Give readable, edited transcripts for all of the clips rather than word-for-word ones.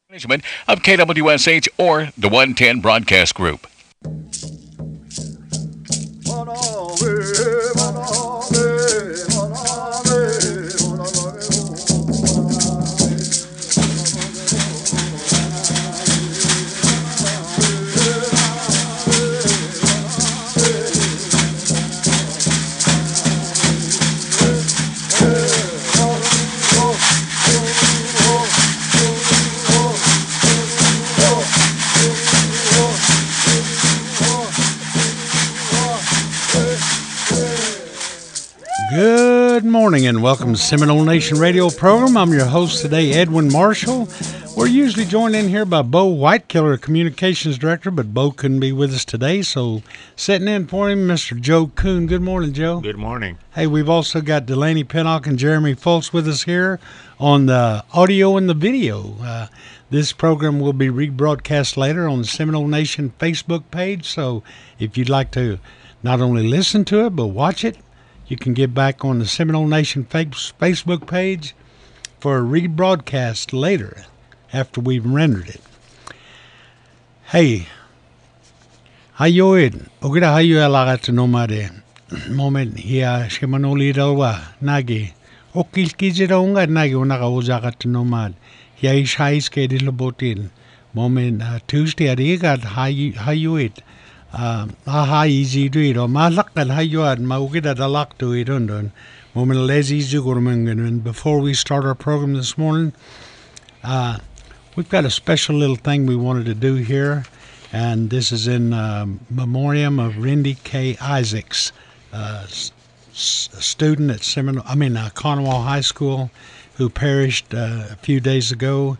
Management of KWSH or the 110 Broadcast Group. Good morning and welcome to Seminole Nation Radio program. I'm your host today, Edwin Marshall. We're usually joined in here by Bo Whitekiller, Communications Director, but Bo couldn't be with us today, so sitting in for him, Mr. Joe Coon. Good morning, Joe. Good morning. Hey, we've also got Delaney, Pennock, and Jeremy Fultz with us here on the audio and the video. This program will be rebroadcast later on the Seminole Nation Facebook page, so if you'd like to not only listen to it, but watch it, you can get back on the Seminole Nation Facebook page for a rebroadcast later after we've rendered it. Hey, hayoid, ogira hayo alagat nomade. Moment here, Seminole dalwa nagi. Okil kijironga nagi unaga uzagat nomad. Here is high schedule botin. Moment Tuesday adigat hayoid. Easy do it or malakal hayuad maugida dalak to it undun. Moment lazy zugurmangan. And before we start our program this morning, we've got a special little thing we wanted to do here, and this is in memoriam of Randy K. Isaacs, a student at Conwall High School, who perished a few days ago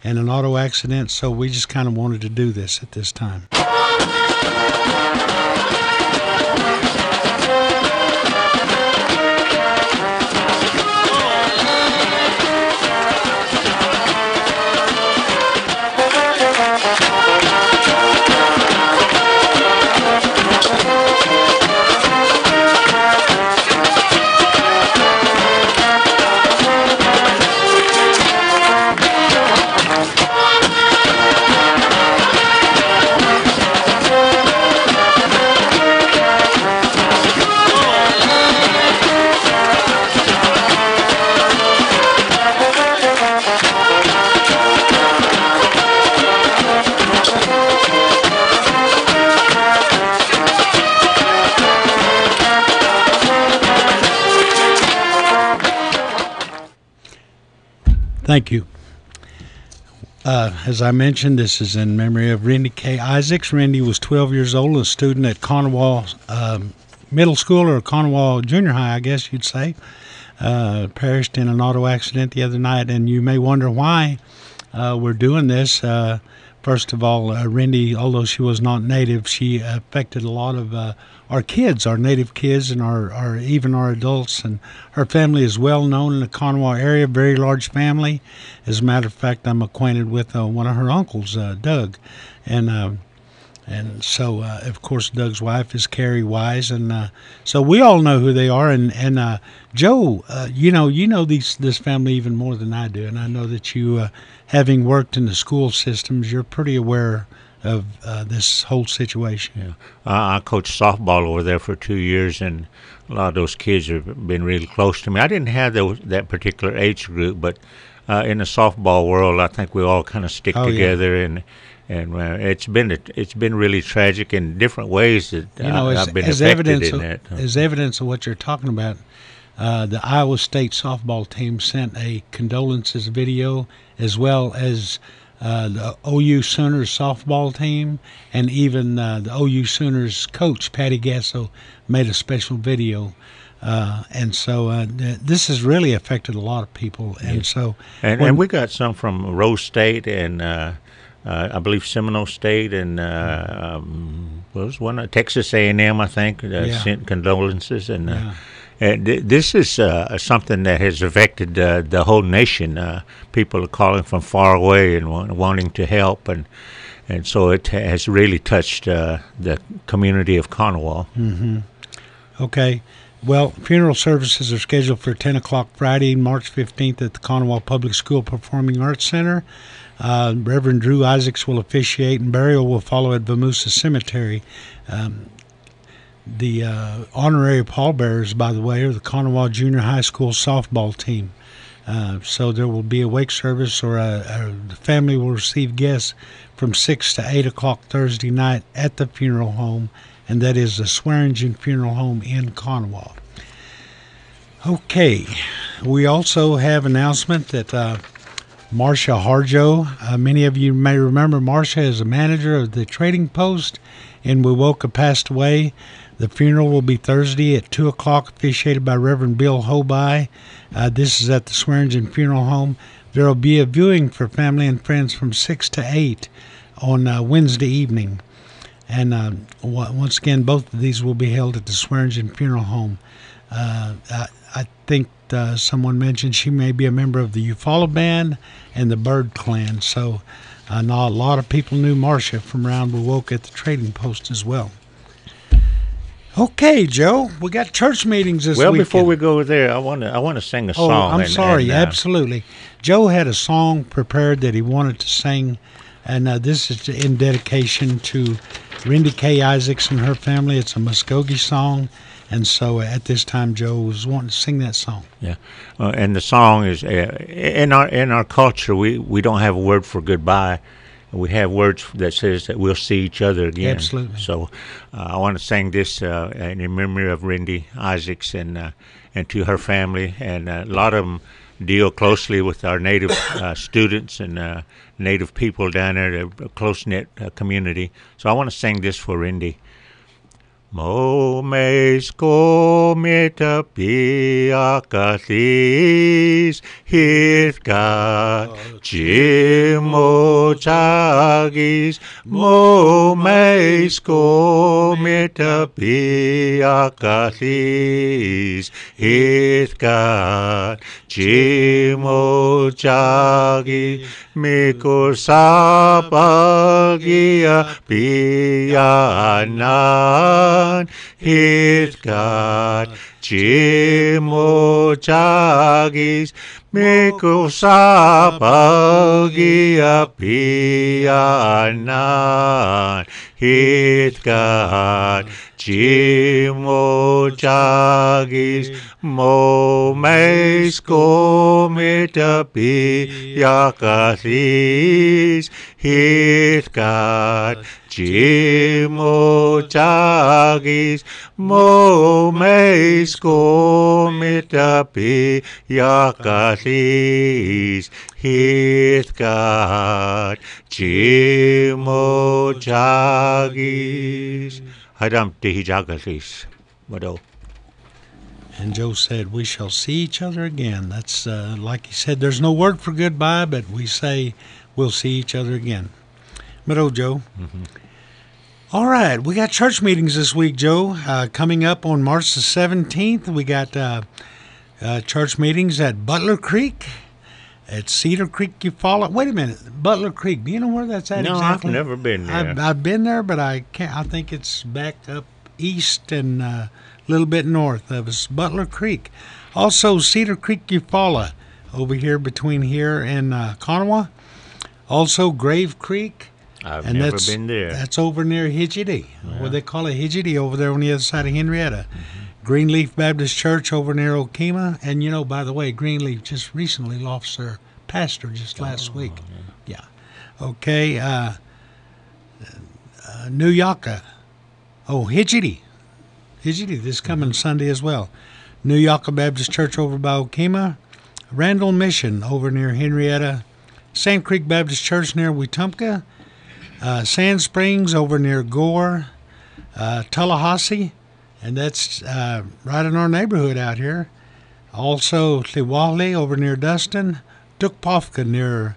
in an auto accident. So we just kind of wanted to do this at this time. Thank you. As I mentioned, this is in memory of Randy K. Isaacs. Randy was 12 years old, a student at Conwall Middle School, or Conwall Junior High, I guess you'd say. Perished in an auto accident the other night, and you may wonder why we're doing this. First of all, Randy, although she was not native, she affected a lot of our kids, our native kids, and our even our adults. And her family is well known in the Conwall area, very large family. As a matter of fact, I'm acquainted with one of her uncles, Doug, and so of course Doug's wife is Carrie Wise, and so we all know who they are. And Joe, you know this family even more than I do, and I know that you, having worked in the school systems, you're pretty aware of this whole situation. Yeah. I coached softball over there for 2 years, and a lot of those kids have been really close to me. I didn't have that particular age group, but in the softball world, I think we all kind of stick together, yeah. And it's been really tragic in different ways that I've been affected in that. As evidence of what you're talking about, the Iowa State softball team sent a condolences video, as well as the OU Sooners softball team, and even the OU Sooners coach, Patty Gasso, made a special video. And so this has really affected a lot of people. And yes. So, and we got some from Rose State and I believe Seminole State, and was one of Texas A&M, I think, sent condolences. And this is something that has affected the whole nation. People are calling from far away and wanting to help, and so it has really touched the community of Conwall. Mm-hmm. Okay. Well, funeral services are scheduled for 10 o'clock Friday, March 15th at the Conoway Public School Performing Arts Center. Reverend Drew Isaacs will officiate, and burial will follow at Vamusa Cemetery. The honorary pallbearers, by the way, are the Conoway Junior High School softball team. So there will be a wake service, or the family will receive guests from 6 to 8 o'clock Thursday night at the funeral home, and that is the Swearingen Funeral Home in Conoway. Okay, we also have announcement that Marcia Harjo, many of you may remember Marcia is a manager of the Trading Post in Mvskoke, passed away. The funeral will be Thursday at 2 o'clock, officiated by Reverend Bill Hoby. This is at the Swearingen Funeral Home. There will be a viewing for family and friends from 6 to 8 on Wednesday evening. And once again, both of these will be held at the Swearingen Funeral Home. I think someone mentioned she may be a member of the Eufaula Band and the Bird Clan. So I know a lot of people knew Marcia from around Mvskoke at the Trading Post as well. Okay, Joe, we got church meetings this weekend. Well, before we go there, I want to sing a song. Oh, I'm sorry, absolutely. Joe had a song prepared that he wanted to sing, and this is in dedication to Randy K. Isaacs and her family. It's a Mvskoke song, and so at this time, Joe was wanting to sing that song. Yeah, and the song is in our culture. We don't have a word for goodbye. We have words that says that we'll see each other again. Absolutely. So I want to sing this in memory of Randy Isaacs and to her family. And a lot of them deal closely with our native students and native people down there, a close-knit community. So I want to sing this for Randy. Mo Mvskoke mita piakathis hitka chimo chagis. Mo Mvskoke mita piakathis hitka chimo chagis. Mikor sapagia pianan hitkat chimo chagis. Mikor sapagia pianan hitkat chimo chagis. Mo Mvskoke mita piakathis hitkat chimo chagis. Mo Mvskoke mita piakathis hitkat chimo chagis. Hadam tihi jagathis. Wado. And Joe said, we shall see each other again. That's like he said, there's no word for goodbye, but we say we'll see each other again. But Joe. Mm-hmm. All right, we got church meetings this week, Joe. Coming up on March the 17th, we got church meetings at Butler Creek, at Cedar Creek, Eufaula. Wait a minute, Butler Creek. Do you know where that's at exactly? No, I've never been there. I've been there, but I can't. I think it's back up east and a little bit north of us. Butler Creek. Also, Cedar Creek, Eufaula, over here between here and Conoway. Also, Grave Creek. I've never been there. That's over near Hidgety, where they call it Hidgety, over there on the other side of Henrietta. Mm-hmm. Greenleaf Baptist Church over near Okemah. And, you know, by the way, Greenleaf just recently lost their pastor just last week. Yeah. Okay. New Yucca. Oh, Hidgety. Hidgety this coming Sunday as well. New Yucca Baptist Church over by Okemah. Randall Mission over near Henrietta. Sand Creek Baptist Church near Wetumpka. Sand Springs over near Gore, Tallahassee, and that's right in our neighborhood out here. Also, Tliwahli over near Dustin, Tukpofka near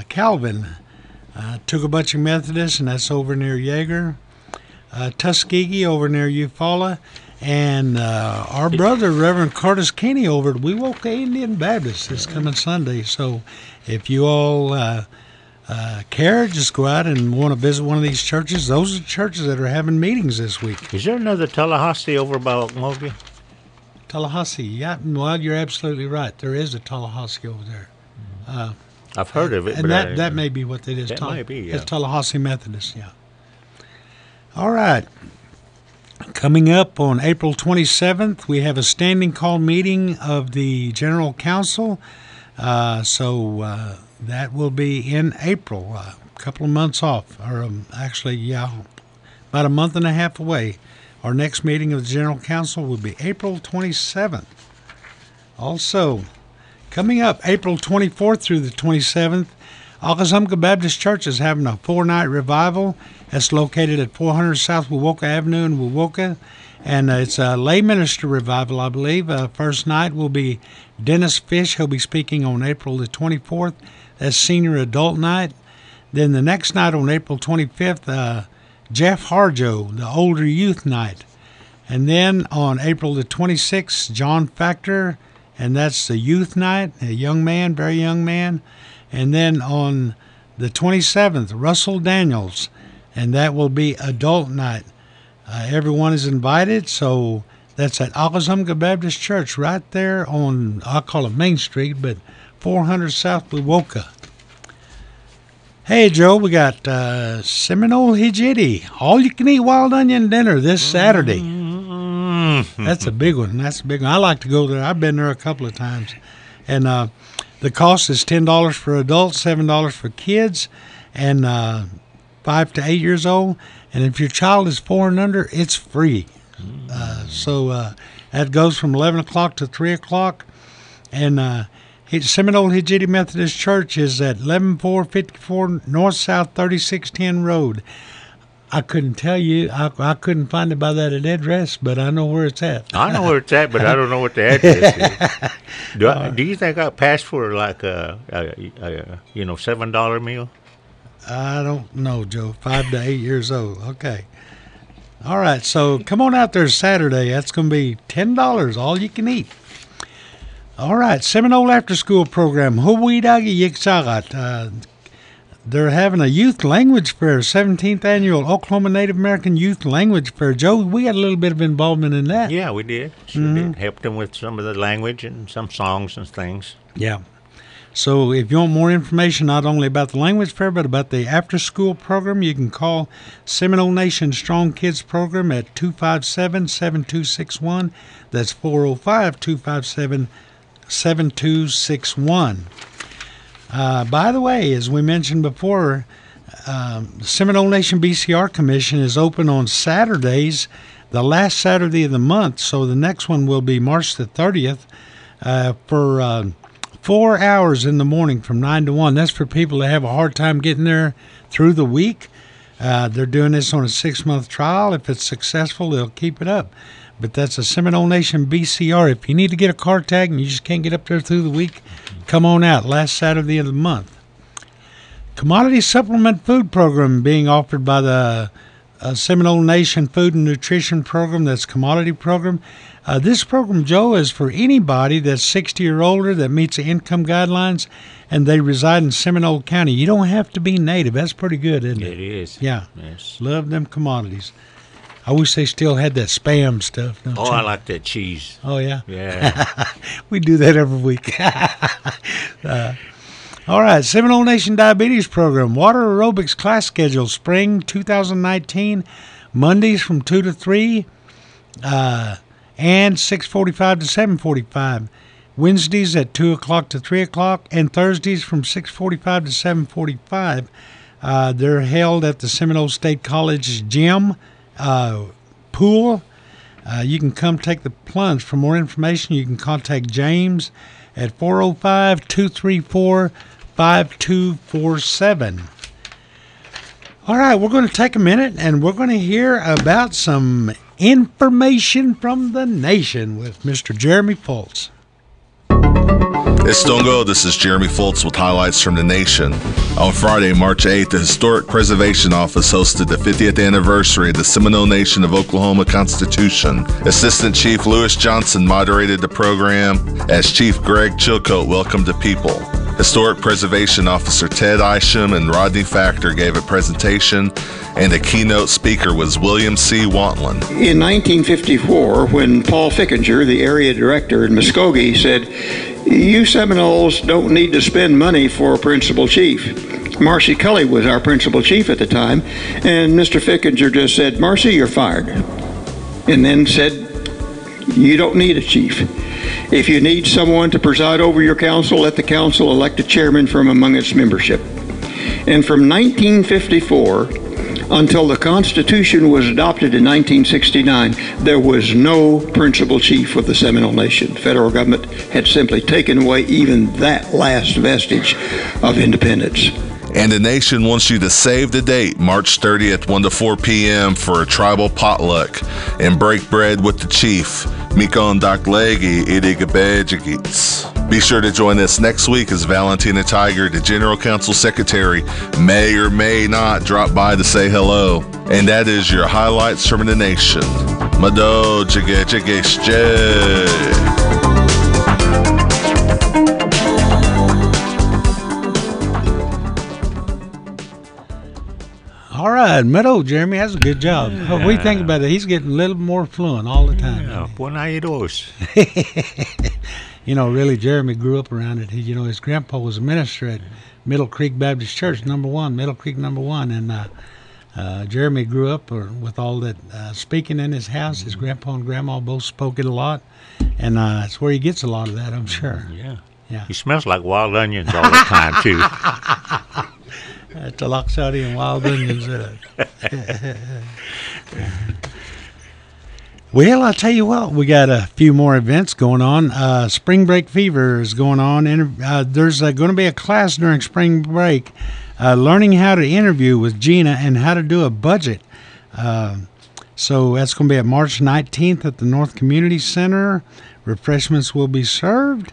Calvin, Tugabuchee Methodist, and that's over near Yeager, Tuskegee over near Eufaula, and our brother, Reverend Curtis Kenney over at Wewoke Indian Baptist this coming Sunday. So if you all care, just go out and want to visit one of these churches. Those are the churches that are having meetings this week. Is there another Tallahassee over by Okmulgee? Tallahassee, yeah. Well, you're absolutely right. There is a Tallahassee over there. I've heard of it. And but that may be what it is. That might be, yeah. It's Tallahassee Methodist, yeah. All right. Coming up on April 27th, we have a standing call meeting of the General Council. So that will be in April, a couple of months off, or actually, yeah, about a month and a half away. Our next meeting of the General Council will be April 27th. Also, coming up April 24th through the 27th, Augusta Baptist Church is having a 4-night revival. That's located at 400 South Wewoka Avenue in Wewoka. And it's a lay minister revival, I believe. First night will be Dennis Fish. He'll be speaking on April the 24th. That's senior adult night. Then the next night on April 25th, Jeff Harjo, the older youth night. And then on April the 26th, John Factor, and that's the youth night, a young man, very young man. And then on the 27th, Russell Daniels, and that will be adult night. Everyone is invited, so that's at Augusta Baptist Church right there on, I'll call it Main Street, but 400 South Wewoka. Hey, Joe, we got Seminole Hijiti, all-you-can-eat wild onion dinner this Saturday. That's a big one. That's a big one. I like to go there. I've been there a couple of times. And the cost is $10 for adults, $7 for kids, and 5 to 8 years old. And if your child is 4 and under, it's free. So that goes from 11 o'clock to 3 o'clock. And Seminole Hijiti Methodist Church is at 11454 North-South 3610 Road. I couldn't tell you. I couldn't find it by that address, but I know where it's at. I know where it's at, but I don't know what the address is. Do you think I passed for like a $7 meal? I don't know, Joe. 5 to 8 years old. Okay. All right. So come on out there Saturday. That's going to be $10, all you can eat. All right. Seminole After School Program. Huwidagi Yiksagat. They're having a youth language fair, 17th annual Oklahoma Native American Youth Language Fair. Joe, we got a little bit of involvement in that. Yeah, we did. Sure did. Helped them with some of the language and some songs and things. Yeah. So if you want more information, not only about the language fair, but about the after-school program, you can call Seminole Nation Strong Kids Program at 257-7261. That's 405-257-7261. By the way, as we mentioned before, the Seminole Nation BCR Commission is open on Saturdays, the last Saturday of the month. So the next one will be March the 30th for 4 hours in the morning from 9 to 1. That's for people that have a hard time getting there through the week. They're doing this on a 6-month trial. If it's successful, they'll keep it up. But that's a Seminole Nation BCR. If you need to get a car tag and you just can't get up there through the week, come on out last Saturday of the month. Commodity Supplement Food Program being offered by the Seminole Nation Food and Nutrition Program. That's Commodity Program. This program, Joe, is for anybody that's 60 or older that meets the income guidelines and they reside in Seminole County. You don't have to be native. That's pretty good, isn't it? It is. Yeah. Yes. Love them commodities. I wish they still had that Spam stuff. Oh, I like that cheese. Oh, yeah? Yeah. We do that every week. All right, Seminole Nation Diabetes Program, Water Aerobics Class Schedule, Spring 2019, Mondays from 2 to 3 and 6:45 to 7:45. Wednesdays at 2 o'clock to 3 o'clock, and Thursdays from 6:45 to 7:45. They're held at the Seminole State College gym. Pool. You can come take the plunge. For more information, you can contact James at 405-234-5247. All right, we're going to take a minute and we're going to hear about some information from the nation with Mr. Jeremy Fultz. It's Don't Go. This is Jeremy Fultz with highlights from the nation. On Friday, March 8th, the Historic Preservation Office hosted the 50th anniversary of the Seminole Nation of Oklahoma Constitution. Assistant Chief Lewis Johnson moderated the program as Chief Greg Chilcote welcomed the people. Historic Preservation Officer Ted Isham and Rodney Factor gave a presentation, and the keynote speaker was William C. Wantlin. In 1954, when Paul Fickinger, the area director in Mvskoke, said, "You Seminoles don't need to spend money for a principal chief." Marcy Cully was our principal chief at the time, and Mr. Fickinger just said, "Marcy, you're fired." And then said, "You don't need a chief. If you need someone to preside over your council, let the council elect a chairman from among its membership." And from 1954 until the Constitution was adopted in 1969, there was no principal chief of the Seminole Nation. The federal government had simply taken away even that last vestige of independence. And the nation wants you to save the date, March 30th, 1 to 4 p.m. for a tribal potluck and break bread with the chief. Mikon Daklegi Idigabejagits. Be sure to join us next week as Valentina Tiger, the General Counsel Secretary, may or may not drop by to say hello. And that is your highlights from the nation. Mado Jige Jige Jige. All right, Meadow, Jeremy, that's a good job. Yeah. What do you think about it? He's getting a little more fluent all the time. Yeah, buenos. You know, really, Jeremy grew up around it. His grandpa was a minister at Middle Creek Baptist Church, Middle Creek number 1. And Jeremy grew up with all that speaking in his house. His grandpa and grandma both spoke it a lot. And it's where he gets a lot of that, I'm sure. Yeah. He smells like wild onions all the time, too. Taloxati and wild onions. Well, I'll tell you what, we got a few more events going on. Spring break fever is going on. There's going to be a class during spring break, learning how to interview with Gina and how to do a budget. So that's going to be at March 19th at the North Community Center. Refreshments will be served.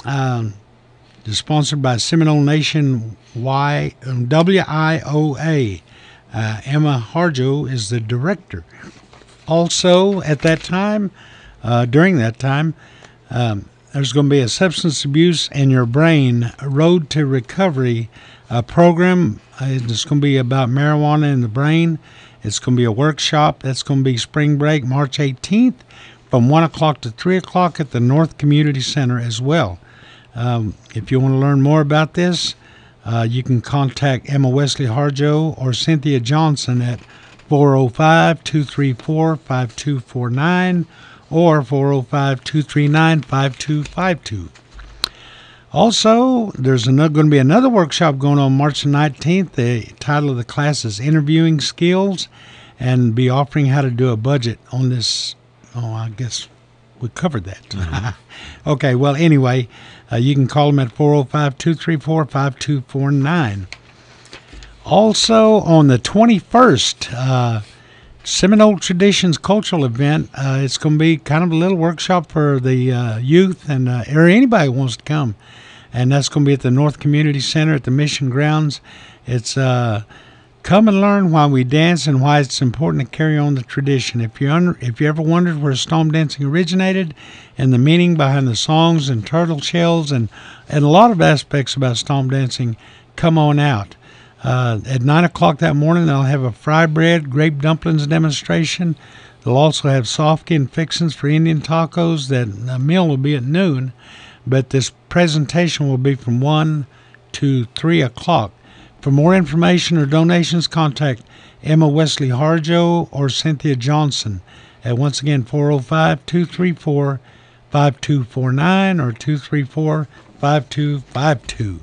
It's sponsored by Seminole Nation WIOA. Emma Harjo is the director. Also, at that time, during that time, there's going to be a substance abuse in your brain road to recovery program. It's going to be about marijuana in the brain. It's going to be a workshop. That's going to be spring break, March 18th, from 1 o'clock to 3 o'clock at the North Community Center as well. If you want to learn more about this, you can contact Emma Wesley Harjo or Cynthia Johnson at 405-234-5249 or 405-239-5252. Also, there's going to be another workshop going on March 19th. The title of the class is Interviewing Skills, and be offering how to do a budget on this. Oh, I guess we covered that. Mm-hmm. Okay, well, anyway, you can call them at 405-234-5249. Also, on the 21st, Seminole Traditions Cultural Event. It's going to be kind of a little workshop for the youth and or anybody who wants to come. And that's going to be at the North Community Center at the Mission Grounds. It's come and learn why we dance and why it's important to carry on the tradition. If you ever wondered where storm dancing originated and the meaning behind the songs and turtle shells and a lot of aspects about storm dancing, come on out. At 9 o'clock that morning, they'll have a fry bread, grape dumplings demonstration. They'll also have softki and fixins for Indian tacos. That meal will be at noon, but this presentation will be from 1 to 3 o'clock. For more information or donations, contact Emma Wesley Harjo or Cynthia Johnson at, once again, 405-234-5249 or 234-5252.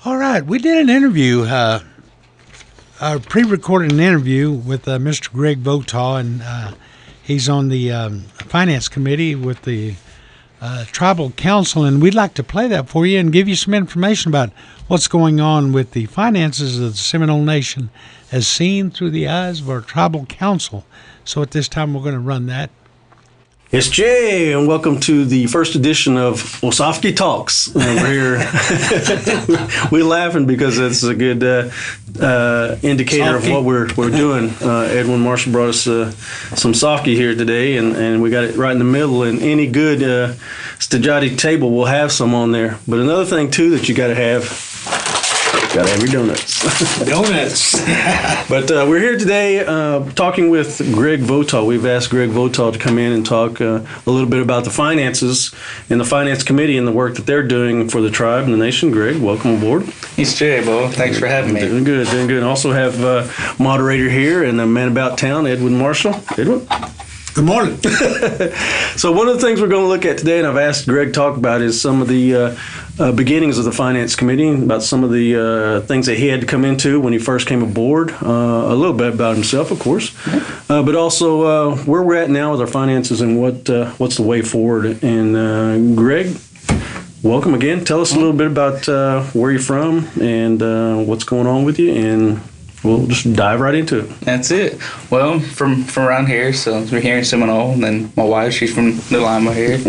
All right, we did an interview, a pre-recorded interview with Mr. Greg Votaw, and he's on the Finance Committee with the Tribal Council, and we'd like to play that for you and give you some information about what's going on with the finances of the Seminole Nation as seen through the eyes of our Tribal Council. So at this time, we're going to run that. It's Jay, and welcome to the first edition of Mvskoke Talks. And we're here. We're laughing because it's a good indicator of what we're doing. Edwin Marshall brought us some Mvskoke here today, and we got it right in the middle. And any good Stajati table will have some on there. But another thing too that you got to have. Got to have your donuts. Donuts. But we're here today talking with Greg Votaw. We've asked Greg Votaw to come in and talk a little bit about the finances and the finance committee and the work that they're doing for the tribe and the nation. Greg, welcome aboard. It's Jay, Bo. Thanks for having me. Doing good, doing good. Also have moderator here and a man about town, Edwin Marshall. Edwin. Good morning. So one of the things we're going to look at today, and I've asked Greg to talk about, is some of the beginnings of the Finance Committee, about some of the things that he had to come into when he first came aboard, a little bit about himself, of course, but also where we're at now with our finances and what's the way forward. And Greg, welcome again. Tell us a little bit about where you're from and what's going on with you, and we'll just dive right into it. That's it. Well, from around here, so we're here in Seminole, and then my wife, she's from Delaney here,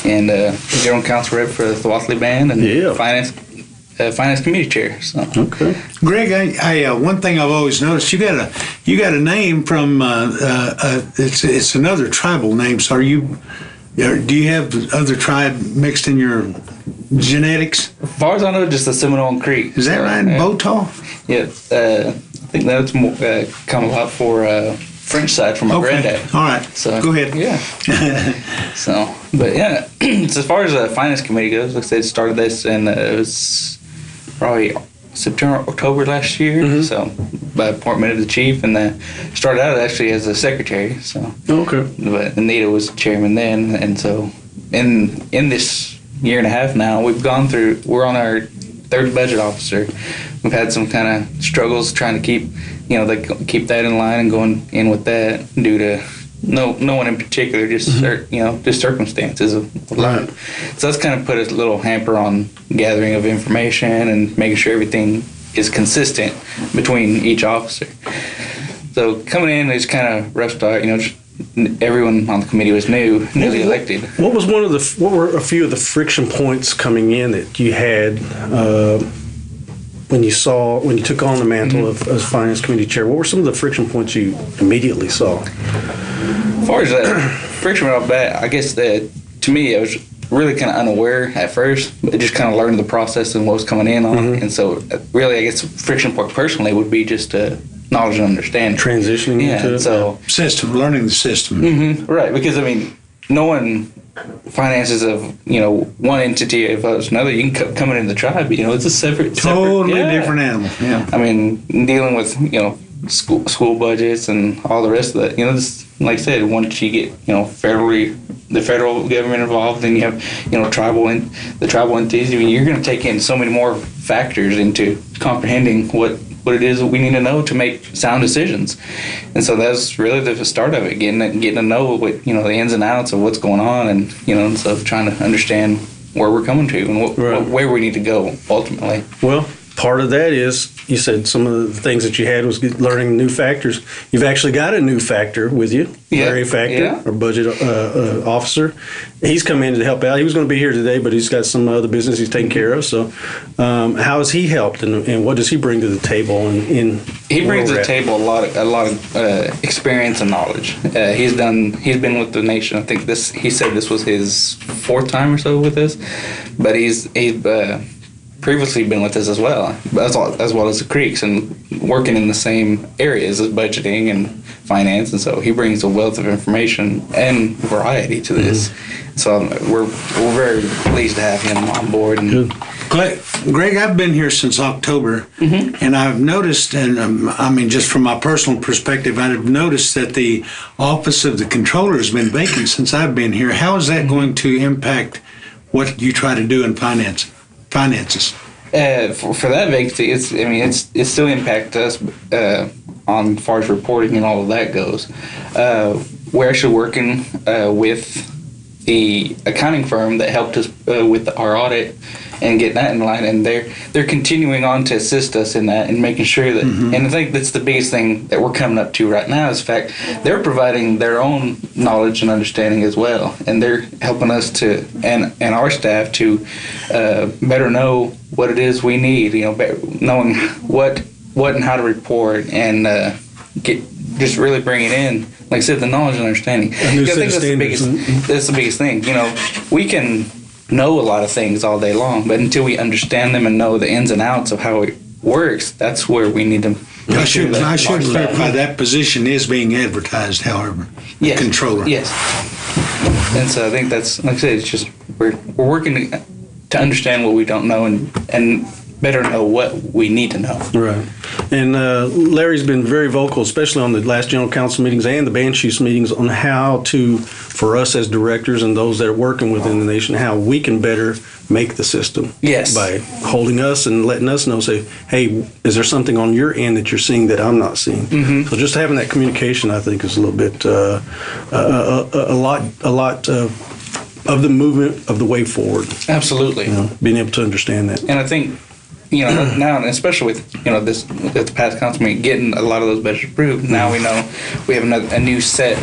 and general counsel rep for the Thwathly Band, and finance committee chair. So Okay, Greg, I one thing I've always noticed, you got a name from it's another tribal name. So do you have the other tribe mixed in your genetics? as far as I know, just the Seminole and Creek. Is that right? Votaw? Yeah. I think that's more come about for French side from my granddad. All right. So go ahead. Yeah. So, but yeah, so as far as the finance committee goes, like I said, started this and it was probably September, October last year. Mm-hmm. So by appointment of the chief, and then started out actually as a secretary. So okay. But Anita was chairman then, and so in this year and a half now, we're on our third budget officer. We've had some kind of struggles trying to keep that in line and going in with that due to no one in particular, just just circumstances of life. Right. So that's kind of put a little hamper on gathering of information and making sure everything is consistent between each officer. So coming in is kind of rough start. Everyone on the committee was newly elected. What were a few of the friction points coming in that you had when you took on the mantle as finance committee chair? What were some of the friction points you immediately saw? As far as that friction right off the bat, I guess that to me I was really kind of unaware at first, but just kind of learned the process and what was coming in on. Mm-hmm. And so really I guess the friction point personally would be just knowledge and understanding. Transitioning into so learning the system. Mm-hmm, right, because no one finances of one entity as another. You can come into the tribe, it's a totally different animal. Yeah, dealing with school budgets and all the rest of that. This, like I said, once you get the federal government involved, then you have the tribal entities. You're going to take in so many more factors into comprehending what it is that we need to know to make sound decisions. And so that's really the start of it, getting to know what the ins and outs of what's going on, and so trying to understand where we're coming to and where we need to go ultimately. Well, part of that is, you said some of the things that you had was learning new factors. You've actually got a new factor with you, Larry Factor, our budget officer. He's come in to help out. He was going to be here today, but he's got some other business he's taking care of. So how has he helped, and what does he bring to the table? He brings to the table a lot of experience and knowledge. He's been with the nation. I think he said this was his fourth time or so with us, but he's previously been with us as well as the Creeks, and working in the same areas as budgeting and finance, and so he brings a wealth of information and variety to this. Mm-hmm. So we're very pleased to have him on board. And Greg, I've been here since October, and I've noticed, and just from my personal perspective, I've noticed that the office of the controller has been vacant since I've been here. How is that going to impact what you try to do in finances? For that vacancy, it still impacts us on as far as reporting and all of that goes. We're actually working with the accounting firm that helped us with our audit and getting that in line, and they're continuing on to assist us in that and making sure that. And I think that's the biggest thing that we're coming up to right now is the fact they're providing their own knowledge and understanding as well, and they're helping us to and our staff to better know what it is we need. Knowing what and how to report and just really bringing in, like I said, the knowledge and understanding. I think that's the biggest thing. We can know a lot of things all day long, but until we understand them and know the ins and outs of how it works, that's where we need to. I should clarify that position is being advertised, however. Yes. Controller. Yes. And so I think that's, like I said, it's just we're working to understand what we don't know and better know what we need to know. Right. And Larry's been very vocal, especially on the last general council meetings and the band chiefs meetings, on how to, for us as directors and those that are working within the nation, how we can better make the system. Yes. By holding us and letting us know, say, hey, is there something on your end that you're seeing that I'm not seeing? So just having that communication, I think, is a little bit, a lot of the movement of the way forward. Absolutely. Being able to understand that. And I think, now, and especially with, this with the past council meeting, getting a lot of those budgets approved, now we know we have a new set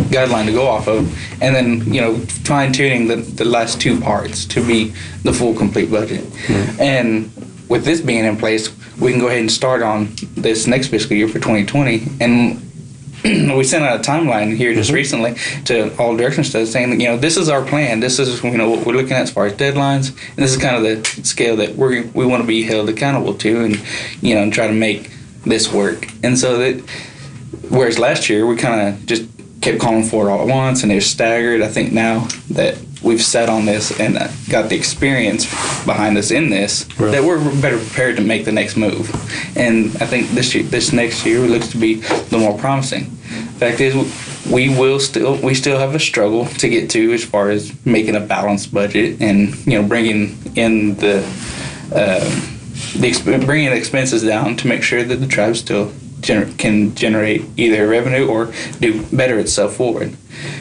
guideline to go off of, and then, fine-tuning the last two parts to be the full, complete budget. And with this being in place, we can go ahead and start on this next fiscal year for 2020, and we sent out a timeline here just recently to all direction studies saying that, this is our plan. This is, what we're looking at as far as deadlines. And this is kind of the scale that we want to be held accountable to and, and try to make this work. And so that, whereas last year we kind of just kept calling for it all at once and it was staggered, I think now that we've sat on this and got the experience behind us in this, that we're better prepared to make the next move. And I think this next year looks to be a little more promising. Fact is, we still have a struggle to get to as far as making a balanced budget and bringing in bringing the expenses down to make sure that the tribe still can generate either revenue or do better itself forward.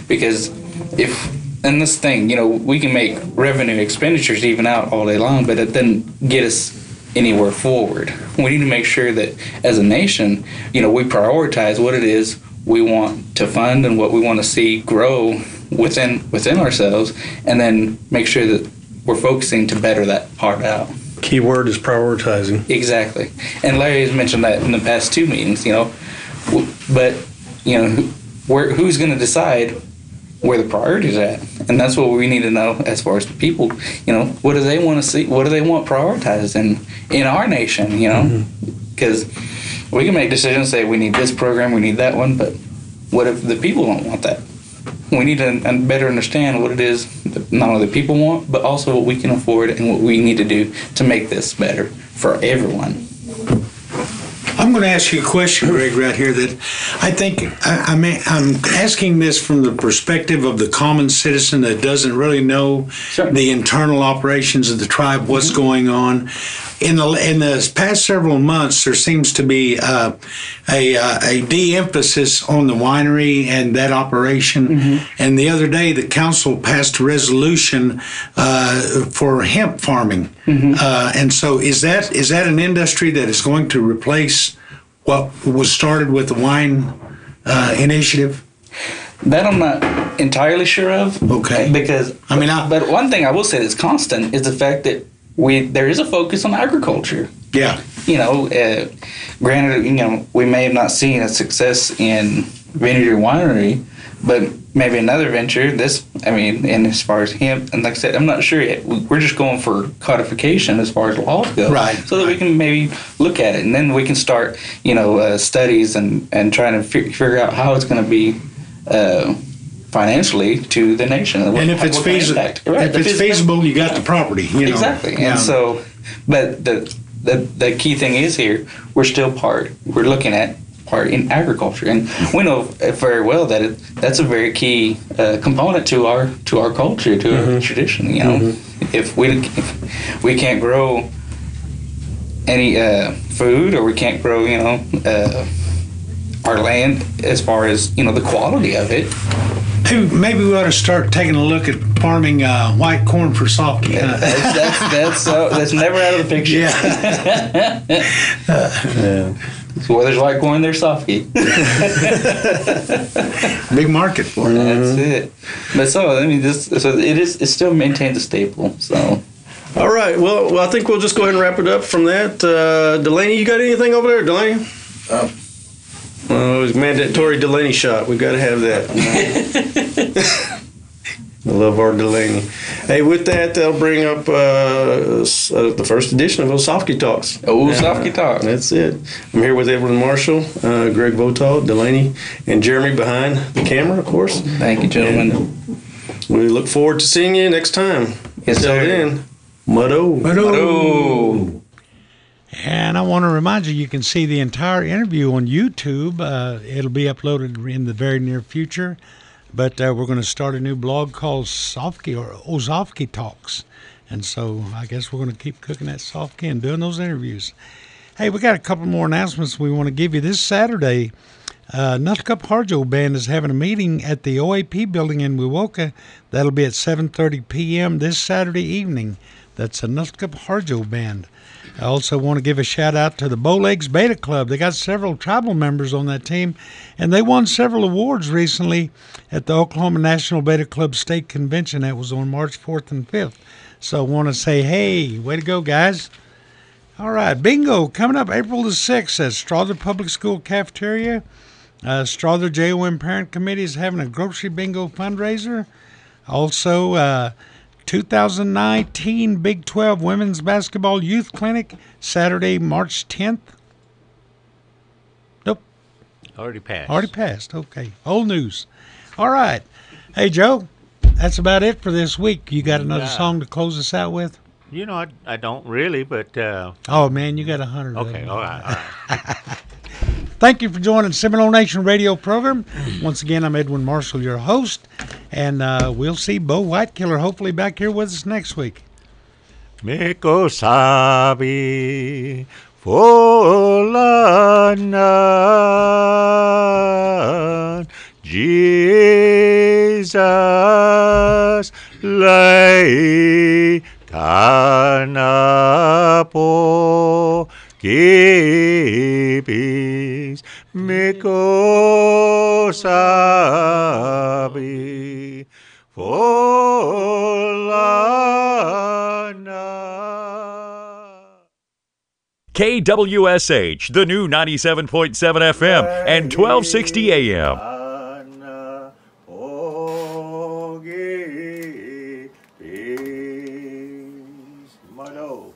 Because and this thing, we can make revenue expenditures even out all day long, but it doesn't get us anywhere forward. We need to make sure that as a nation, we prioritize what it is we want to fund and what we want to see grow within ourselves, and then make sure that we're focusing to better that part out. Key word is prioritizing. Exactly. And Larry has mentioned that in the past two meetings, but, who's going to decide where the priorities are at? And that's what we need to know as far as the people, what do they want to see? What do they want prioritized in our nation, Because we can make decisions, say we need this program, we need that one, but what if the people don't want that? We need to better understand what it is that not only the people want, but also what we can afford and what we need to do to make this better for everyone. I'm going to ask you a question, Greg, right here that I think I'm asking this from the perspective of the common citizen that doesn't really know the internal operations of the tribe, what's going on. In the past several months, there seems to be a de-emphasis on the winery and that operation. And the other day, the council passed a resolution for hemp farming. And so is that an industry that is going to replace what was started with the wine initiative? That I'm not entirely sure of. Okay. Because, but one thing I will say that's constant is the fact that there is a focus on agriculture. Yeah. Granted, we may have not seen a success in vineyard winery, but maybe another venture, and as far as hemp, and like I said, I'm not sure yet. We're just going for codification as far as laws go. Right. So that we can maybe look at it, and then we can start, studies and trying to figure out how it's going to be financially to the nation. And if it's feasible, you got the property. Exactly. And so, but the key thing is here, we're looking at part in agriculture, and we know very well that that's a very key component to our culture, to our tradition. If we can't grow any food, or we can't grow our land as far as the quality of it, Maybe we ought to start taking a look at farming white corn for Softke. Huh? That's never out of the picture. Yeah. So where there's white corn, there's Softke. Big market for it. That's it. But so I mean, it still maintains a staple. So. All right. Well, I think we'll just go ahead and wrap it up from that. Delaney, you got anything over there, Delaney? It's mandatory Delaney shot. We've got to have that. I love our Delaney. Hey, with that, I'll bring up the first edition of Mvskoke Talks. Mvskoke Talks. That's it. I'm here with Edwin Marshall, Greg Votaw, Delaney, and Jeremy behind the camera, of course. Thank you, gentlemen. And we look forward to seeing you next time. Yes, Until sir. then, Muddo. And I want to remind you, you can see the entire interview on YouTube. It'll be uploaded in the very near future. But we're going to start a new blog called Mvskoke Talks. And so I guess we're going to keep cooking that Softke and doing those interviews. Hey, we got a couple more announcements we want to give you. This Saturday, Mvskoke Harjo Band is having a meeting at the OAP building in Mvskoke. That'll be at 7:30 p.m. this Saturday evening. That's a Mvskoke Harjo Band. I also want to give a shout out to the Bowlegs Beta Club. They got several tribal members on that team, and they won several awards recently at the Oklahoma National Beta Club State Convention. That was on March 4th and 5th. So I want to say, hey, way to go, guys. All right, bingo coming up April the 6th at Strother Public School Cafeteria. Strother JOM Parent Committee is having a grocery bingo fundraiser. Also, 2019 Big 12 Women's Basketball Youth Clinic, Saturday, March 10th. Nope. Already passed. Already passed. Okay. Old news. All right. Hey, Joe, that's about it for this week. You got another song to close us out with? You know, I don't really, but... Oh, man, you got 100 of Okay, them. all right. Thank you for joining the Seminole Nation radio program. Once again, I'm Edwin Marshall, your host, and we'll see Bo Whitekiller hopefully back here with us next week. Miko sabi folanan Jesus lay tanapo kibis Miko sabi KWSH, the new 97.7 FM and 1260 AM. Mano.